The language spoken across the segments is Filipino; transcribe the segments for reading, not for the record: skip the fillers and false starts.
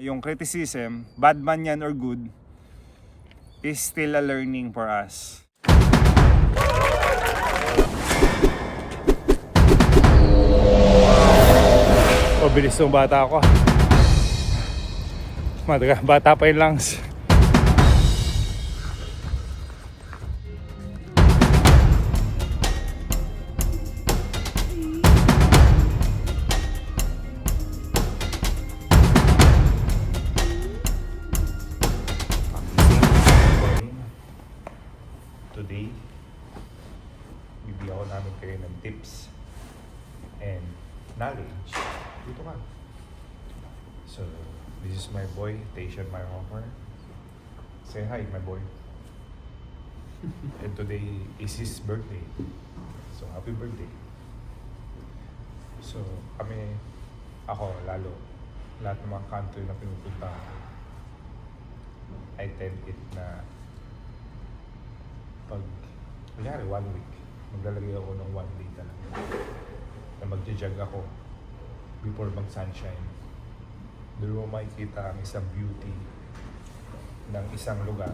yung criticism, bad man yan or good, is still a learning for us. Bilis ng bata ako. Bata pa yung lungs. Today, bibigyan ko namin kayo ng tips and knowledge. Dito ka. So, this is my boy, Tayshan Myhawker. Say hi, my boy. And today is his birthday. So, happy birthday. So, ako lalo, lahat ng mga country na pinupunta ko, I tend it na pag, kunyari 1 week, maglalagay ako ng 1 day talaga na magja-jog ako before mag-sunshine. Doon mo makikita ang isang beauty ng isang lugar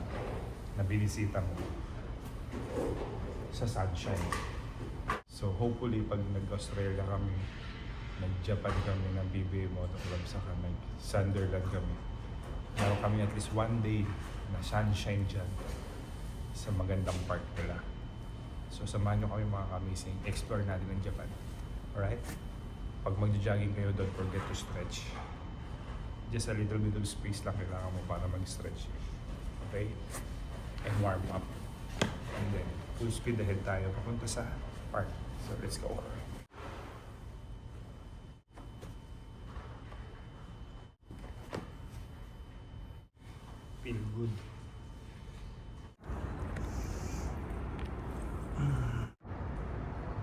na binisita mo sa sunshine. So hopefully pag nag-Australia kami, nag-Japan kami ng BBA Motor Club, saka nag-Sunderland kami, meron kami at least 1 day na sunshine dyan sa magandang park nila. So samahan nyo kami mga kamising, explore natin ang Japan. Alright? Pag mag-jogging kayo, don't forget to stretch. Just a little bit of space lang kailangan mo para mag-stretch. Okay? And warm up. And then, full speed ahead tayo papunta sa park. So let's go. Feel good.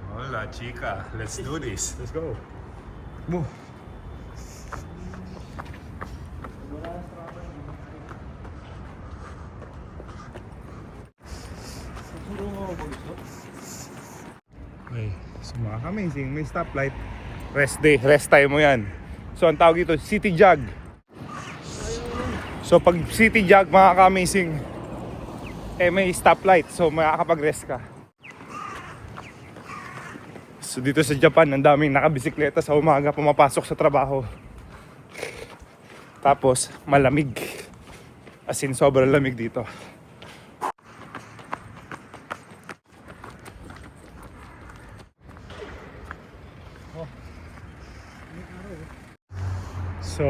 Hola, chica. Let's do this. Let's go. Move. Okay, so mga amazing, may stoplight. Rest day, rest time mo yan. So ang tawag dito, city jog. So pag city jog mga ka-amazing, may stoplight, so makakapag-rest ka. So dito sa Japan, ang daming nakabisikleta sa umaga pumapasok sa trabaho. Tapos malamig. As in sobrang lamig dito. So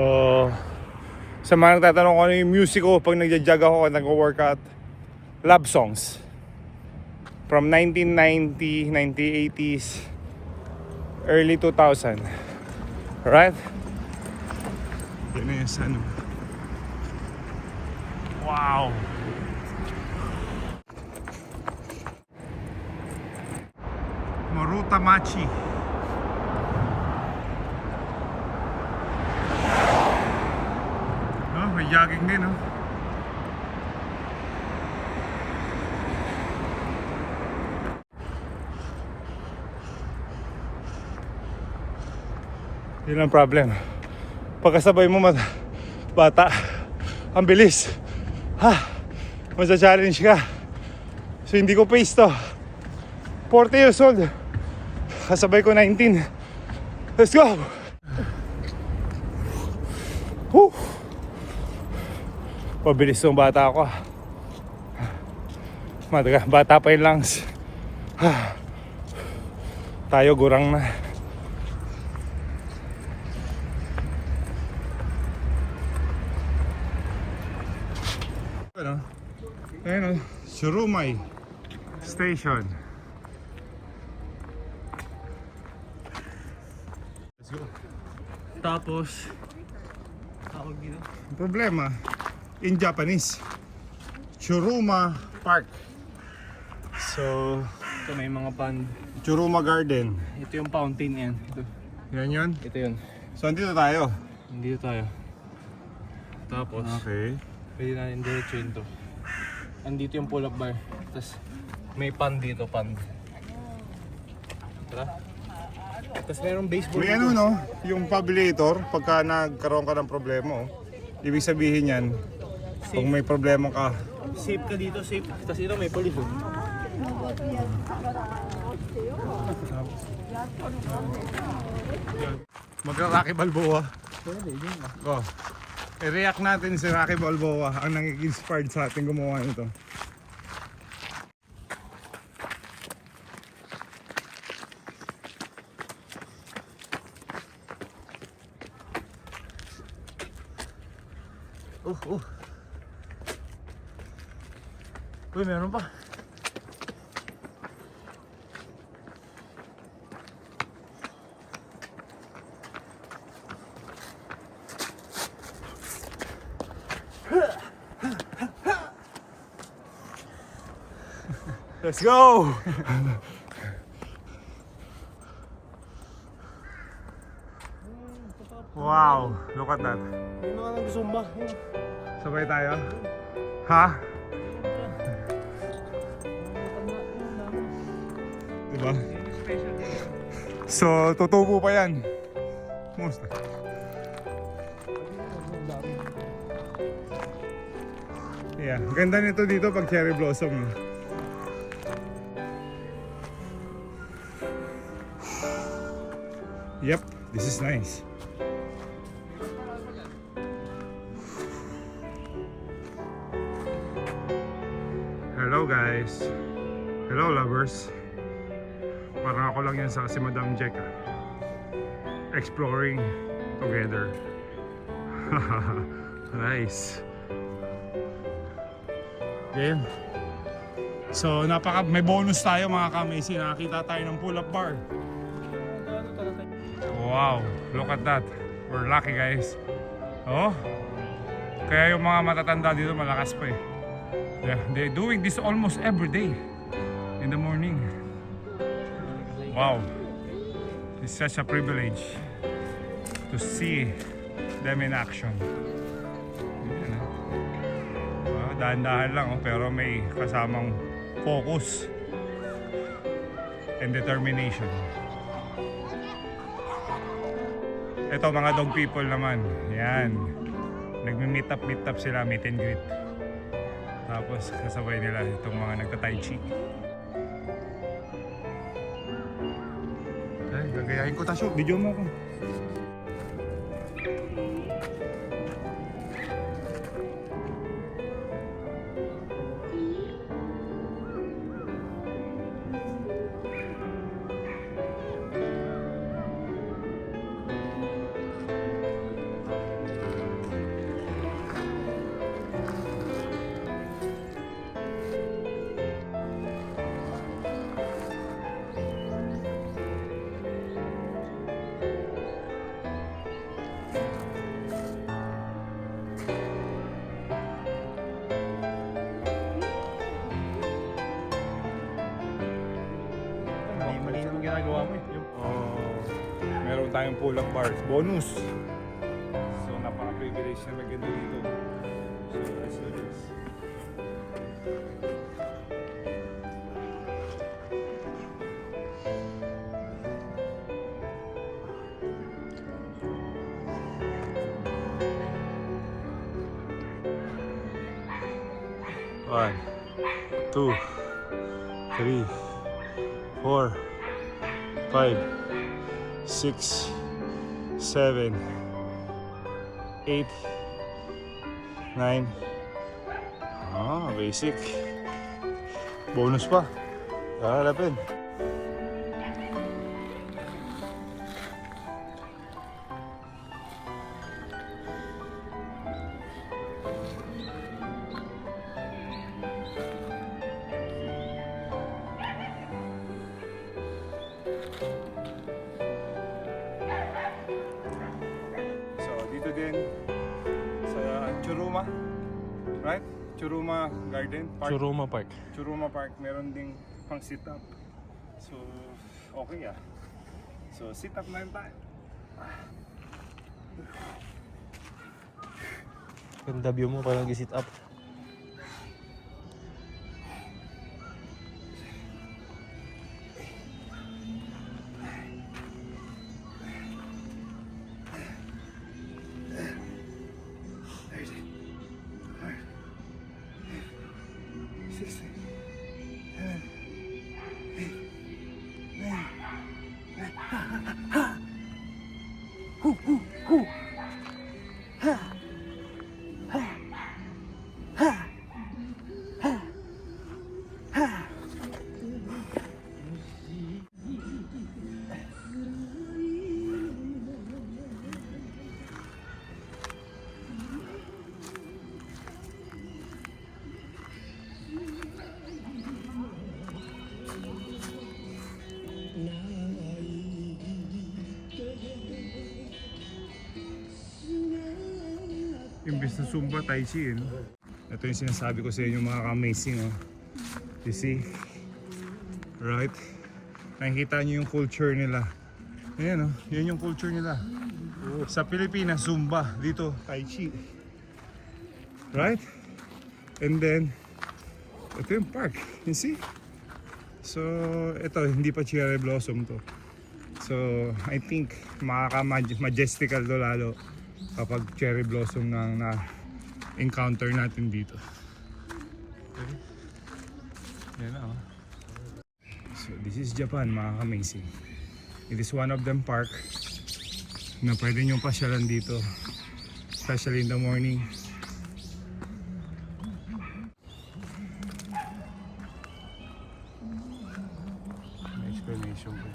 sa mga nagtatanong ko ano yung music ko pag nagja-jog ako at nag-workout, love songs from 1990, 1980s, early 2000. Alright? Yan na yung ano. Wow! Moruta Machi. Oh, may jogging din, oh. Yun ang problem. Pagkasabay mo bata, ang bilis. Masa-challenge ka. So hindi ko pace to. 40 years old. Kasabay ko 19. Let's go! Woo! Pabilis ng bata ako. Bata pa yung lungs. Tayo gurang na. Ayun, Surumay Station. Let's go. Tapos tawag dito. Problema in Japanese, Churuma Park. So, Ito may mga pond. Churuma Garden. Ito yung fountain yan. Ito. Yan yun. Ito yun. So, andito tayo. Dito tayo. Tapos Okay. pwede natin diretso yun to. Andito yung pull-up bar. Tapos may pond dito, pond. Tara. Tapos mayroong baseball May dito. ano no, yung paviliator, pagka nagkaroon ka ng problema, oh. Ibig sabihin yan, kung may problema ka, Safe ka dito, safe. Tapos ito may police. Magra-Rocky Balboa. Oh. I-react natin si Rocky Balboa ang nag-inspired sa ating gumawa nito. Uy, meron pa. Let's go! Wow, look at that. May mga nag-zumba. Sabay tayo? Ha? Diba? So, tutubo pa yan. Kumusta? Yeah, ganda nito dito pag cherry blossom. No? Yep, this is nice. Hello guys. Hello lovers. Parang ako lang yan sa si Madam Jack. Exploring together. Nice. Game. So may bonus tayo mga kamesi. Nakakita tayo ng pull-up bar. Wow, look at that. We're lucky guys. Oh. Kaya yung mga matatanda dito malakas pa eh. They're doing this almost every day in the morning. Wow. It's such a privilege to see them in action. Ayan, dahan-dahan lang pero may kasamang focus and determination. Ito mga dog people naman. Yan. Nagmi-meet up sila, meet and greet. Tapos kasabay nila itong mga nagta-tai chi. Ay, gagayahin ko Tasyo. Video mo ko. Mali naman ginagawa mo eh. Meron tayong pull-up bars. Bonus! So, napaka-privilege na maganda dito. So, let's do this. One, two, three, 4, 5, 6, 7, 8, 9. Basic. Bonus pa. Lapin. Dito din sa Churuma, right? Churuma Garden Park. Churuma Park. Churuma Park, meron ding pang sit up. So, okay ah. So, sit up na rin tayo. Ganda view mo parang nag-sit up. practice ng Zumba, Tai Chi. No? Ito yung sinasabi ko sa inyo mga ka-amazing. Oh. You see? Right? Nakikita nyo yung culture nila. Ayan, oh. Yan yung culture nila. Sa Pilipinas, Zumba. Dito, Tai Chi. Right? And then, ito yung park. You see? So, ito, hindi pa cherry blossom to. So, I think makaka-majestical to lalo kapag cherry blossom na encounter natin dito. Okay. Yan na, oh. So, this is Japan, mga amazing. It is one of them park na pwede nyo pasyalan dito, especially in the morning. May explanation ko.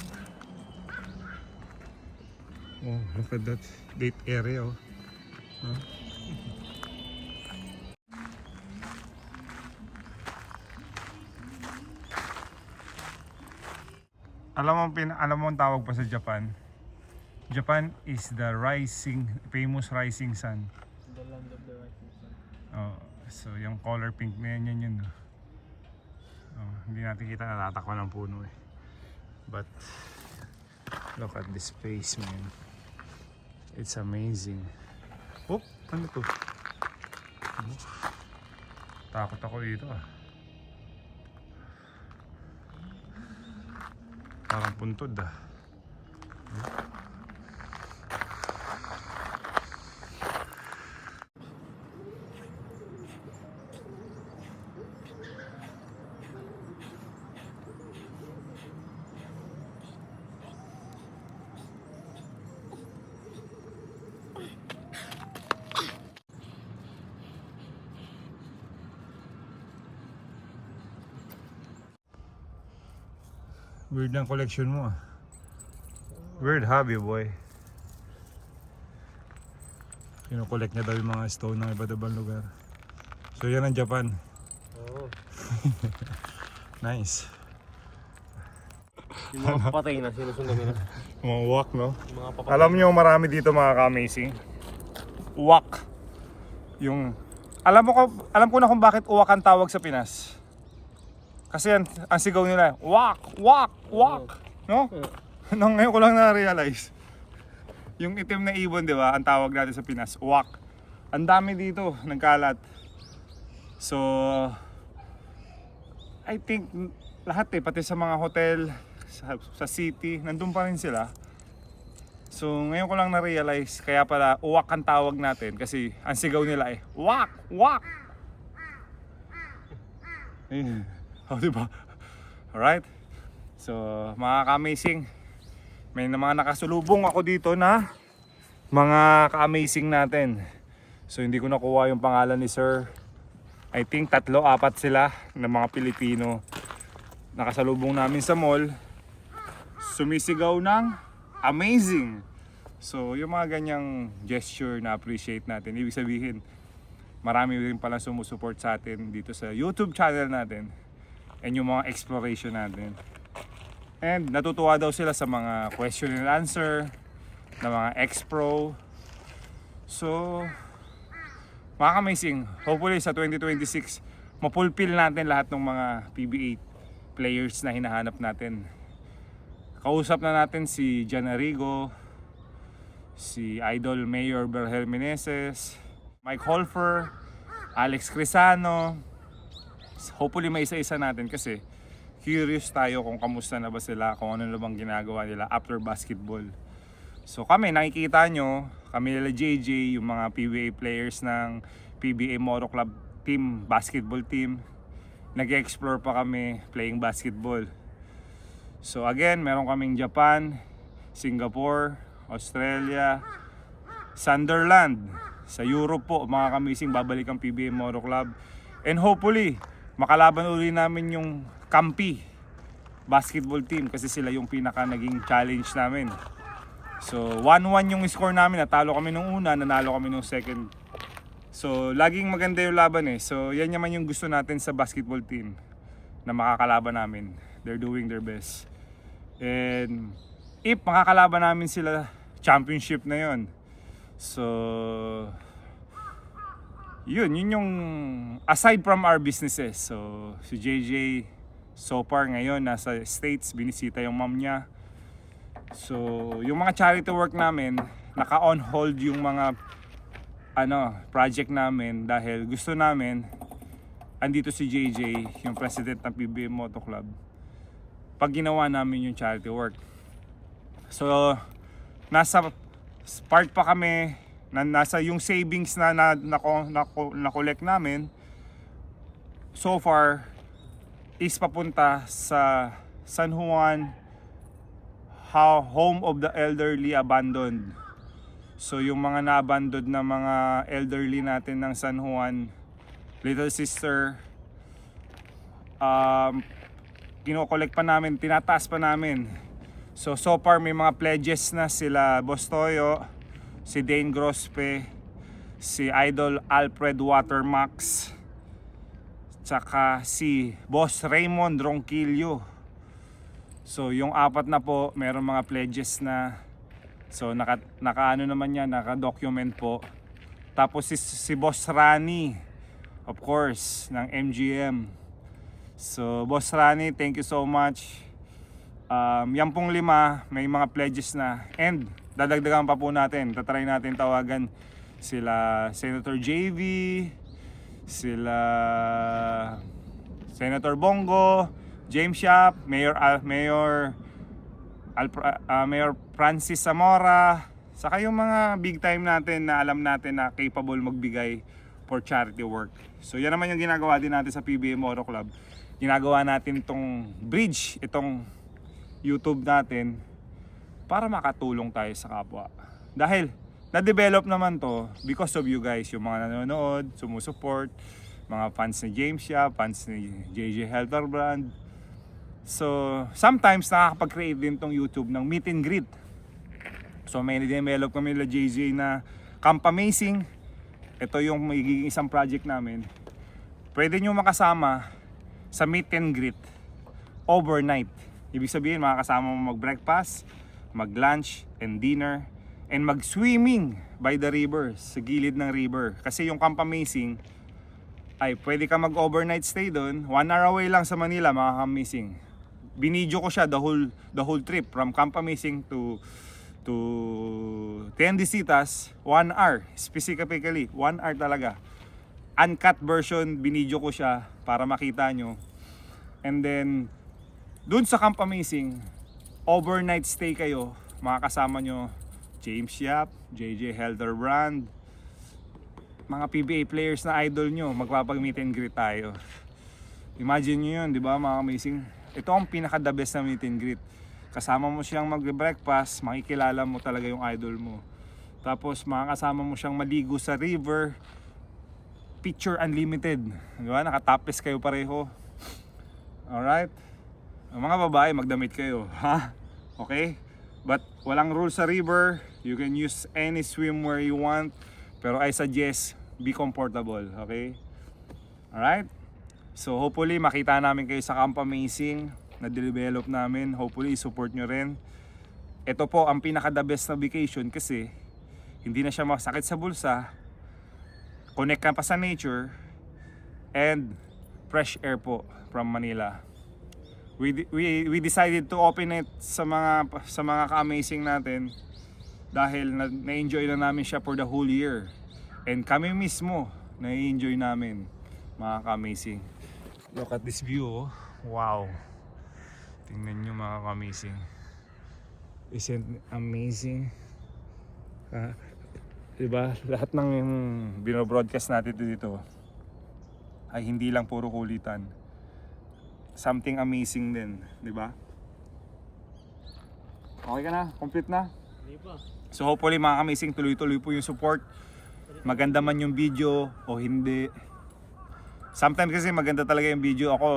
Oh, look at that gate area, oh. Huh? Alam mo ang tawag pa sa Japan? Japan is the famous rising sun. The land of the rising sun. Oh, so yung color pink na yan, yun. Oh, hindi natin kita, natatakpan ng puno eh. But look at this place, man. It's amazing. Oh, ano to? Oh, takot ako dito ah. Parang puntod ah. Weird ang collection mo ah. Weird hobby, boy. Kino-collect niya daw yung mga stone ng iba't ibang lugar. So yan ang Japan. Oo. Nice. Yung mga patay na, sinusundan nila. Mga wak, no? Yung mga papatay. Alam niyo marami dito mga ka-amazing. Uwak. Yung alam ko na kung bakit uwak ang tawag sa Pinas. Kasi ang sigaw nila, wak, wak, wak. No? Nung ngayon ko lang na-realize. Yung itim na ibon, di ba? Ang tawag natin sa Pinas, wak. Ang dami dito, nagkalat. So, I think lahat pati sa mga hotel, sa city, nandun pa rin sila. So, ngayon ko lang na-realize, kaya pala uwak ang tawag natin kasi ang sigaw nila wak, wak. Oh, diba? Alright? So, mga ka-amazing, may mga nakasulubong ako dito na mga ka-amazing natin. So, hindi ko nakuha yung pangalan ni Sir. I think 3-4 sila na mga Pilipino. Nakasalubong namin sa mall. Sumisigaw ng amazing. So, yung mga ganyang gesture na appreciate natin. Ibig sabihin, marami rin pala sumusuport sa atin dito sa YouTube channel natin. And yung mga exploration natin. And natutuwa daw sila sa mga question and answer na mga ex-pro. So, mga amazing. Hopefully sa 2026, mapulpil natin lahat ng mga PBA players na hinahanap natin. Kausap na natin si Jan Arrigo, si Idol Mayor Berhel Meneses, Mike Holfer, Alex Crisano. Hopefully may isa-isa natin kasi curious tayo kung kamusta na ba sila, kung ano na bang ginagawa nila after basketball. So kami, nakikita nyo, kami nila JJ, yung mga PBA players ng PBA Moto Club team, basketball team. Nag-explore pa kami playing basketball. So again, meron kaming Japan, Singapore, Australia, Sunderland. Sa Europe po, mga kamising, babalik ang PBA Moto Club. And hopefully, makalaban uli namin yung Campi basketball team kasi sila yung pinaka naging challenge namin. So 1-1 yung score namin, natalo kami nung una, nanalo kami nung second. So laging maganda yung laban So yan naman yung gusto natin sa basketball team na makakalaban namin. They're doing their best. And if makakalaban namin sila, championship na yon. So yun yung aside from our businesses. So si JJ so far ngayon nasa States, binisita yung mom niya. So yung mga charity work namin, naka-on hold yung mga project namin dahil gusto namin andito si JJ, yung president ng PBA Moto Club, pag ginawa namin yung charity work. So nasa part pa kami, nasa yung savings na collect namin so far is papunta sa San Juan Home of the Elderly Abandoned. So yung mga na-abandoned na mga elderly natin ng San Juan, Little Sister, kino-collect pa namin, tinataas pa namin. So far may mga pledges na sila Boss Toyo, si Dane Grospe, si Idol Alfred Watermax, tsaka si Boss Raymond Ronquillo. So yung apat na po, meron mga pledges na. So naka-ano naman yan, naka-document po. Tapos si Boss Rani, of course, ng MGM. So Boss Rani, thank you so much. Yan pong 5, may mga pledges na. And dadagdagan pa po natin. Tatry natin tawagan sila Senator JV, sila Senator Bongo, James Yap, Mayor Francis Zamora, saka yung mga big time natin na alam natin na capable magbigay for charity work. So yan naman yung ginagawa din natin sa PBA Moto Club. Ginagawa natin itong bridge, itong YouTube natin para makatulong tayo sa kapwa. Dahil na-develop naman to because of you guys, yung mga nanonood, sumusuport, mga fans ni James Yap, fans ni JJ Helterbrand. So sometimes nakakapag-create din tong YouTube ng meet and greet. So may na-develop kami nila JJ na Camp Amazing. Ito yung magiging isang project namin. Pwede nyo makasama sa meet and greet overnight. Ibig sabihin makakasama mo mag-breakfast, mag-lunch and dinner, and mag-swimming by the river, sa gilid ng river. Kasi yung Camp Amazing ay pwede ka mag-overnight stay doon. 1 hour away lang sa Manila, mga Camp Amazing. Binidyo ko siya the whole trip from Camp Amazing to Tiendesitas, 1 hour. Specifically, 1 hour talaga. Uncut version, binidyo ko siya para makita nyo. And then, dun sa Camp Amazing, overnight stay kayo, makakasama nyo James Yap, JJ Helterbrand, mga PBA players na idol nyo, magpapag-meet and greet tayo. Imagine nyo yun, di ba mga amazing? Ito ang pinaka-the best na meet and greet. Kasama mo siyang mag-breakfast, makikilala mo talaga yung idol mo. Tapos makakasama mo siyang maligo sa river, picture unlimited. Di ba? Nakatapes kayo pareho. Alright? Ang mga babae, magdamit kayo. Ha? Okay? But walang rule sa river. You can use any swimwear you want. Pero I suggest, be comfortable. Okay? Alright? So hopefully, makita namin kayo sa Camp Amazing na develop namin. Hopefully, support nyo rin. Ito po ang pinaka-the best na vacation kasi hindi na siya masakit sa bulsa. Connect ka pa sa nature. And fresh air po from Manila. We decided to open it sa mga ka-amazing natin dahil na-enjoy na namin siya for the whole year. And kami mismo na-enjoy namin, mga ka-amazing. Look at this view, oh. Wow. Tingnan nyo, mga ka-amazing. Isn't amazing? Diba? Lahat ng binobroadcast natin dito ay hindi lang puro kulitan. Something amazing din, di ba? Okay ka na? Complete na? Hindi pa. So hopefully mga amazing, tuloy-tuloy po yung support. Maganda man yung video o hindi. Sometimes kasi maganda talaga yung video. Ako,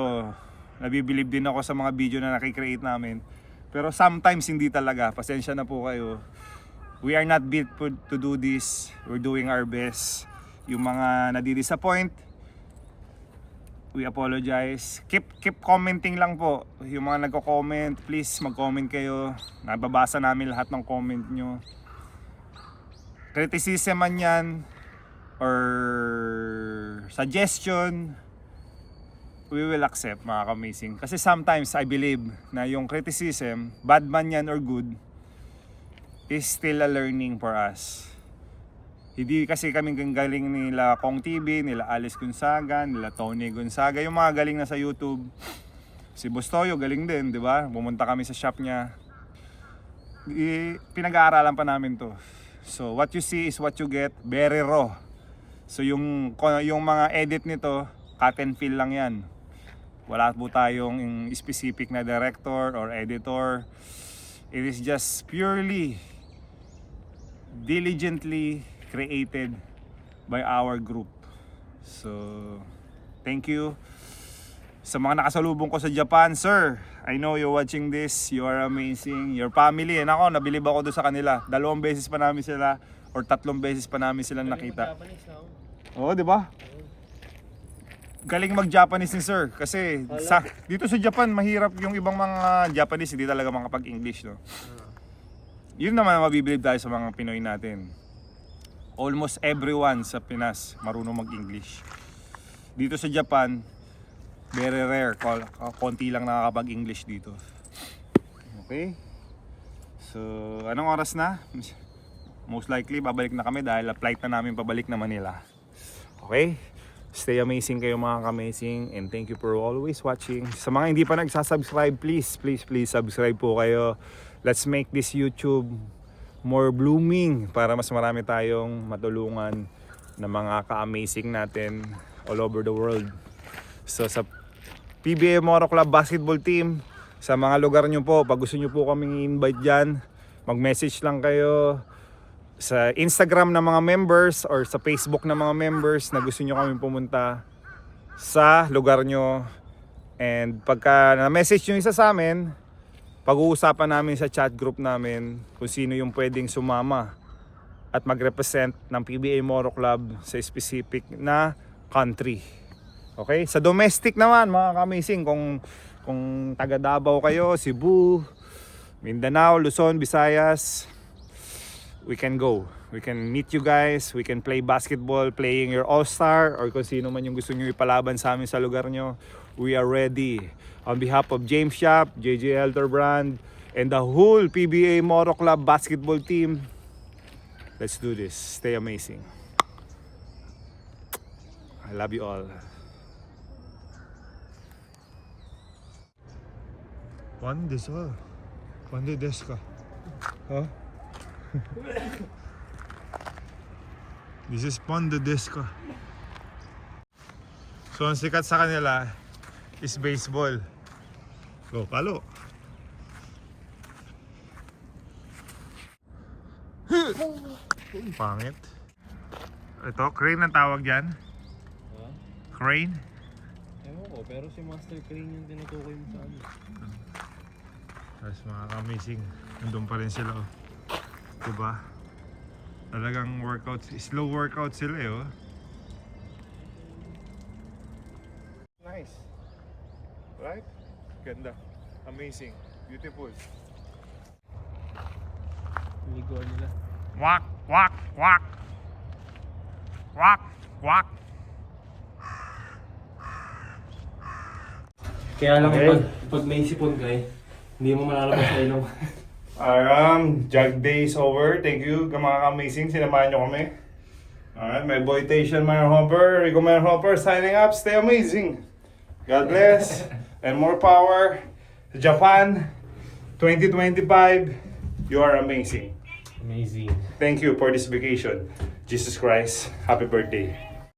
nabibilib din ako sa mga video na nakikreate namin. Pero sometimes hindi talaga. Pasensya na po kayo. We are not built to do this. We're doing our best. Yung mga nadi-disappoint, we apologize. Keep commenting lang po. Yung mga nagko-comment, please mag-comment kayo. Nababasa namin lahat ng comment nyo. Criticism man yan or suggestion, we will accept, mga ka-amazing. Kasi sometimes I believe na yung criticism, bad man yan or good, is still a learning for us. Hindi kasi kaming galing nila Kong TV, nila Alice Gonzaga, nila Tony Gonzaga, yung mga galing na sa YouTube. Si Bustoyo galing din, di ba? Pumunta kami sa shop niya. Pinag-aaralan pa namin to. So what you see is what you get, very raw. So yung mga edit nito, cut and fill lang yan. Wala po tayong specific na director or editor. It is just purely, diligently created by our group. So, thank you. Sa mga nakasalubong ko sa Japan, sir, I know you're watching this. You are amazing. Your family, and ako, nabilib ako doon sa kanila. 2 beses pa namin sila, or 3 beses pa namin sila nakita. Oo, di ba? Galing mag-Japanese ni sir. Kasi dito sa Japan, mahirap yung ibang mga Japanese, hindi talaga makapag-English. No? Yun naman mabibilib tayo sa mga Pinoy natin. Almost everyone sa Pinas marunong mag-English. Dito sa Japan, very rare. Konti lang nakakapag-English dito. Okay? So, anong oras na? Most likely, babalik na kami dahil flight na namin pabalik na Manila. Okay? Stay amazing kayo mga ka-amazing, and thank you for always watching. Sa mga hindi pa nagsasubscribe, please subscribe po kayo. Let's make this YouTube more blooming para mas marami tayong matulungan na mga ka-amazing natin all over the world. So sa PBA Moro Club Basketball Team, sa mga lugar nyo po, pag gusto nyo po kaming invite dyan, mag-message lang kayo sa Instagram ng mga members or sa Facebook ng mga members na gusto nyo kami pumunta sa lugar nyo. And pagka na-message nyo isa sa amin, pag-uusapan namin sa chat group namin kung sino yung pwedeng sumama at mag-represent ng PBA Moro Club sa specific na country. Okay? Sa domestic naman, mga ka-amazing, kung taga Davao kayo, Cebu, Mindanao, Luzon, Visayas, we can go. We can meet you guys. We can play basketball, playing your all-star, or kung sino man yung gusto nyo ipalaban sa amin sa lugar nyo. We are ready. On behalf of James Shop, JJ Elterbrand, and the whole PBA Moro Club basketball team, let's do this. Stay amazing. I love you all. Pande desu ka? Huh? This is Pande desu ka? So ang sikat sa kanila is baseball. Go, palo. Pangit. Ito, crane ang tawag dyan. Huh? Crane. Ewan ko, pero si Master Crane yung tinutukoy mo sa amin. Tapos mga amazing, nandun pa rin sila. Oh. Diba? Talagang workouts, slow workout sila eh. Oh. Nice. Right? Ganda. Amazing. Beautiful. Liguan nila. Wak, wak, wak. Wak, wak. Kaya lang Okay. pag may sipon kay, hindi mo malalabas sa ilong. Jog day is over. Thank you, mga amazing. Sinamahan nyo kami. Alright, my boy Tation Mayor Hopper, Rico Mayor Hopper signing up. Stay amazing. God bless. And more power. Japan 2025. You are amazing. Amazing. Thank you for this vacation. Jesus Christ, happy birthday.